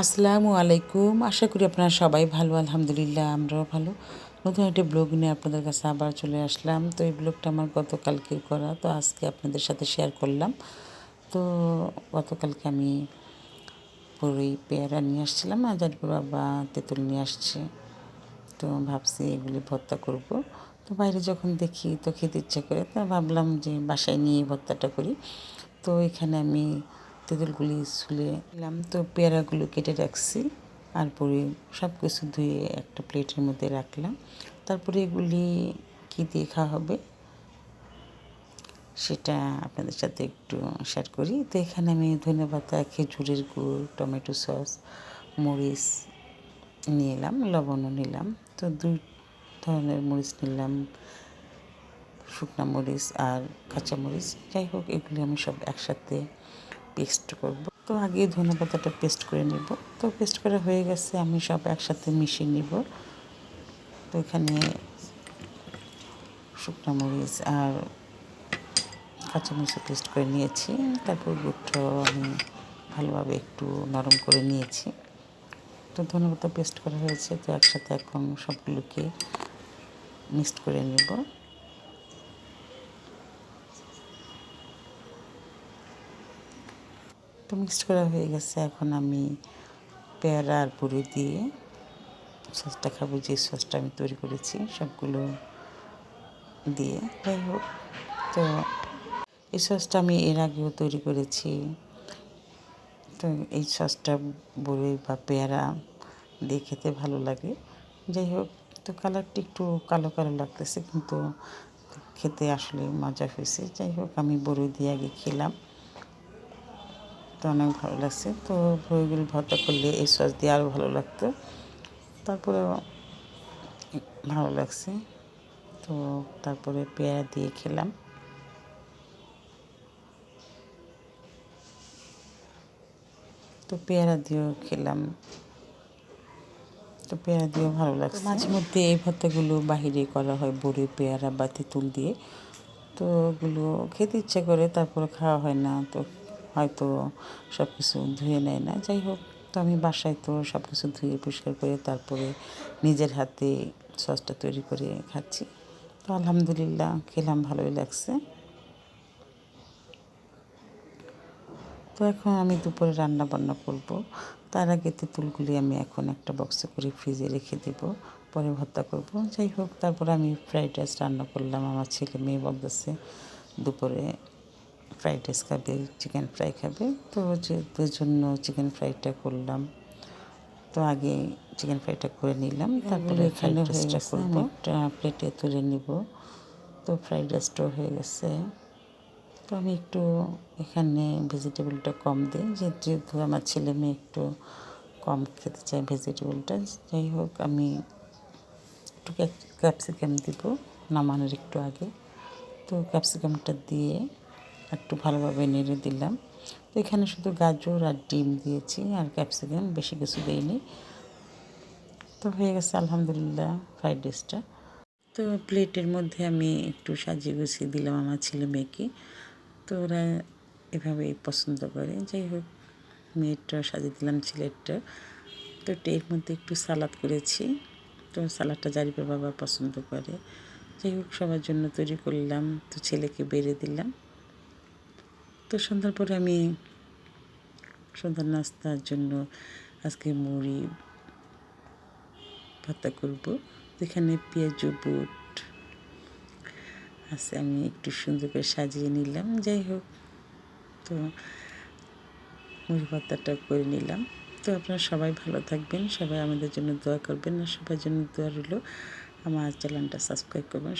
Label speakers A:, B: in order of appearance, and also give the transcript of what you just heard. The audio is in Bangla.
A: আসসালামু আলাইকুম। আশা করি আপনারা সবাই ভালো। আলহামদুলিল্লাহ আমরাও ভালো। নতুন একটা ব্লগ নিয়ে আপনাদের কাছে আবার চলে আসলাম। তো এই ব্লগটা আমার গতকালকের করা, তো আজকে আপনাদের সাথে শেয়ার করলাম। তো গতকালকে আমি বড়ই পেয়ারা নিয়ে আসছিলাম, আর জারিপুর বাবা তেঁতুল নিয়ে আসছে। তো ভাবছি এগুলি ভর্তা করব। তো বাইরে যখন দেখি তো খেতে ইচ্ছা করে, তো ভাবলাম যে বাসায় নিয়ে ভর্তাটা করি। তো এখানে আমি তেঁতুলগুলি ছুলে নিলাম, তো পেয়ারাগুলো কেটে রাখছি, আর পরে সব কিছু ধুয়ে একটা প্লেটের মধ্যে রাখলাম। তারপরে এগুলি কী দিয়ে খাওয়া হবে সেটা আপনাদের সাথে একটু শেয়ার করি। তো এখানে আমি ধনেপাতা, খেজুরের গুড়, টমেটো সস, মরিচ নিয়ে এলাম, লবণও নিলাম। তো দুই ধরনের মরিচ নিলাম, শুকনা মরিচ আর কাঁচা মরিচ। যাই হোক, এগুলি আমি সব একসাথে পেস্ট করব। তো আগে ধনেপাতাটা পেস্ট করে নেব। তো পেস্ট করা হয়ে গেছে, আমি সব একসাথে মিশিয়ে নিব। তো এখানে শুকনো মরিচ আর কাঁচামরিচও পেস্ট করে নিয়েছি। তারপর গুড়টাও আমি ভালোভাবে একটু নরম করে নিয়েছি। তো ধনেপাতা পেস্ট করা হয়েছে, তো একসাথে এখন সবগুলোকে মিক্সড করে নেব। তো মিক্সড করা হয়ে গেছে, এখন আমি পেয়ারা আর পুরি দিয়ে সসটা খাবো, যে সসটা আমি তৈরি করেছি সবগুলো দিয়ে। যাই হোক, তো এই সসটা আমি এর আগেও তৈরি করেছি। তো এই সসটা বড়ই বা পেয়ারা দিয়ে খেতে ভালো লাগে। যাই হোক, তো কালারটা একটু কালো কালো লাগতেছে, কিন্তু খেতে আসলে মজা হয়েছে। যাই হোক, আমি বড়ই দিয়ে আগে খেলাম, তো অনেক ভালো লাগছে। তো বড়িগুলো ভর্তা করলে এই সস দিয়ে আরও ভালো লাগতো, তারপরে ভালো লাগছে। তো তারপরে পেয়ারা দিয়ে খেলাম। তো পেয়ারা দিয়েও খেলাম, তো পেয়ারা দিয়েও ভালো লাগছে। মাঝে মধ্যে এই ভর্তাগুলো বাহিরে করা হয় বড়ি, পেয়ারা বা তেঁতুল দিয়ে। তো ওগুলো খেতে ইচ্ছে করে, তারপরে খাওয়া হয় না, তো হয়তো সব কিছু ধুয়ে নেয় না। যাই হোক, তো আমি বাসায় তো সব কিছু ধুয়ে পরিষ্কার করে তারপরে নিজের হাতে সসটা তৈরি করে খাচ্ছি। তো আলহামদুলিল্লাহ খেলাম, ভালোই লাগছে। তো এখন আমি দুপুরে রান্না বান্না করব। তার আগে তেঁতুলগুলি আমি এখন একটা বক্সে করে ফ্রিজে রেখে দেব, পরে ভর্তা করব। যাই হোক, তারপরে আমি ফ্রাইড রাইস রান্না করলাম। আমার ছেলে মেয়ে বলতেছে দুপুরে ফ্রাইড রাইস খাবে, চিকেন ফ্রাই খাবে। তো যেহেতু জন্য চিকেন ফ্রাইটা করলাম। তো আগে চিকেন ফ্রাইটা করে নিলাম, তারপরে ফ্রাইড রাইসটা করবো। একটা প্লেটে তুলে নিব। তো ফ্রাইড রাইসটাও হয়ে গেছে। তো আমি একটু এখানে ভেজিটেবলটা কম দিই, যেহেতু আমার ছেলে মেয়ে একটু কম খেতে চায় ভেজিটেবলটা। যাই হোক, আমি একটু ক্যাপসিকাম দিব নামানোর একটু আগে। তো ক্যাপসিকামটা দিয়ে একটু ভালোভাবে নেড়ে দিলাম। তো এখানে শুধু গাজর আর ডিম দিয়েছি, আর ক্যাপসিকাম, বেশি কিছু দিইনি। তো হয়ে গেছে আলহামদুলিল্লাহ ফ্রাইড রাইসটা। তো প্লেটের মধ্যে আমি একটু সাজিয়ে গুছিয়ে দিলাম আমার ছেলে মেয়েকে। তো ওরা এভাবেই পছন্দ করে। যাই হোক, মেয়েরটা সাজিয়ে দিলাম, ছেলেরটা। তো এর মধ্যে একটু সালাদ করেছি। তো সালাদটা জারিফের বাবা পছন্দ করে। যাই হোক, সবার জন্য তৈরি করলাম, তো ছেলেকে বেড়ে দিলাম। তো সন্ধ্যার পরে আমি সন্ধ্যার নাস্তার জন্য আজকে মুড়ি ভর্তা করব। এখানে পেঁয়াজ, বুট আছে, আমি একটু সুন্দর করে সাজিয়ে নিলাম। যাই হোক, তো মুড়ি ভর্তাটা করে নিলাম। তো আপনারা সবাই ভালো থাকবেন, সবাই আমাদের জন্য দোয়া করবেন, আর সবার জন্য দোয়া রইল। আমার চ্যানেলটা সাবস্ক্রাইব করবেন।